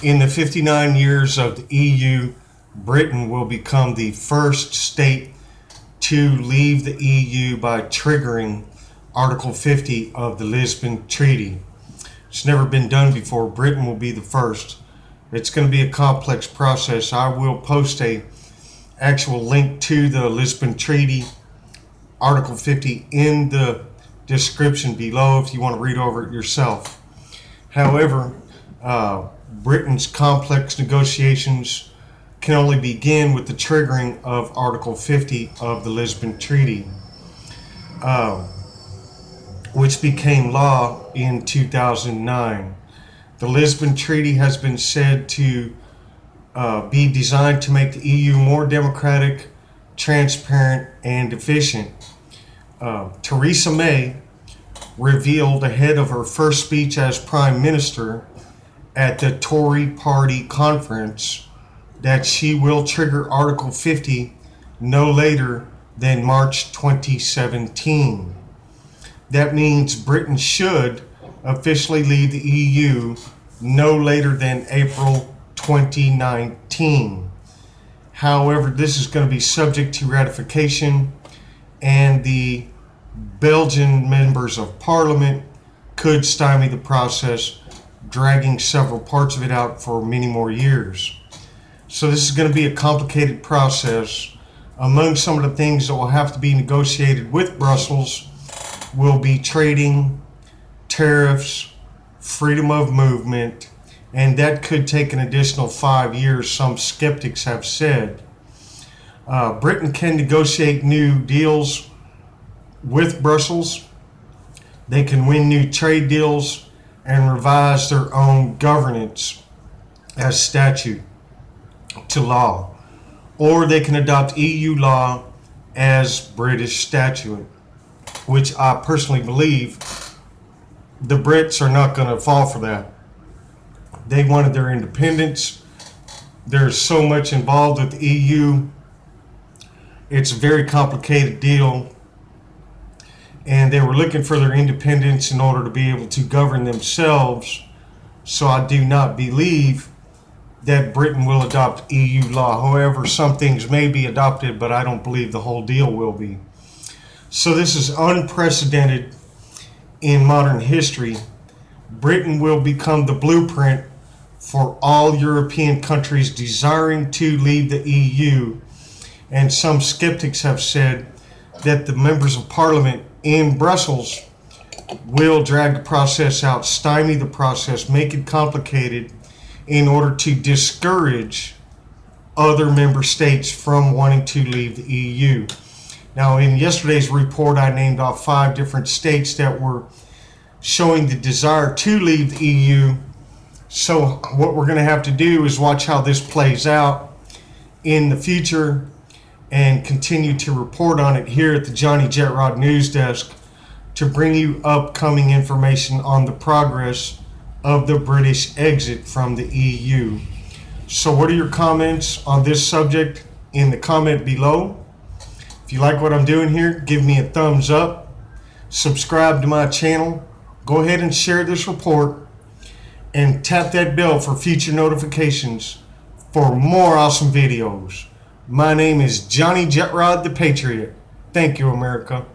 In the 59 years of the EU, Britain will become the first state to leave the EU by triggering Article 50 of the Lisbon Treaty. It's never been done before. Britain will be the first. It's going to be a complex process. I will post a actual link to the Lisbon Treaty, Article 50, in the description below if you want to read over it yourself. However, Britain's complex negotiations can only begin with the triggering of Article 50 of the Lisbon Treaty, which became law in 2009. The Lisbon Treaty has been said to be designed to make the EU more democratic, transparent, and efficient. Theresa May revealed ahead of her first speech as Prime Minister at the Tory party conference that she will trigger Article 50 no later than March 2017. That means Britain should officially leave the EU no later than April 2019. However, this is going to be subject to ratification, and the Belgian members of Parliament could stymie the process, dragging several parts of it out for many more years. So this is going to be a complicated process. Among some of the things that will have to be negotiated with Brussels will be trading, tariffs, freedom of movement, and that could take an additional 5 years, some skeptics have said. Britain can negotiate new deals with Brussels. They can win new trade deals and revise their own governance as statute to law, or they can adopt EU law as British statute, which I personally believe the Brits are not going to fall for that. They wanted their independence. There's so much involved with the EU. It's a very complicated deal, and they were looking for their independence in order to be able to govern themselves. So I do not believe that Britain will adopt EU law. However, some things may be adopted, but I don't believe the whole deal will be. So this is unprecedented in modern history. Britain will become the blueprint for all European countries desiring to leave the EU. And some skeptics have said that the members of Parliament in Brussels will drag the process out, stymie the process, make it complicated in order to discourage other member states from wanting to leave the EU. Now, in yesterday's report, I named off 5 different states that were showing the desire to leave the EU. So what we're going to have to do is watch how this plays out in the future and continue to report on it here at the Johnny Jet Rod News Desk to bring you upcoming information on the progress of the British exit from the EU. So what are your comments on this subject in the comment below? If you like what I'm doing here, give me a thumbs up, subscribe to my channel, go ahead and share this report, and tap that bell for future notifications for more awesome videos. My name is Johnny Jet Rod the Patriot. Thank you, America.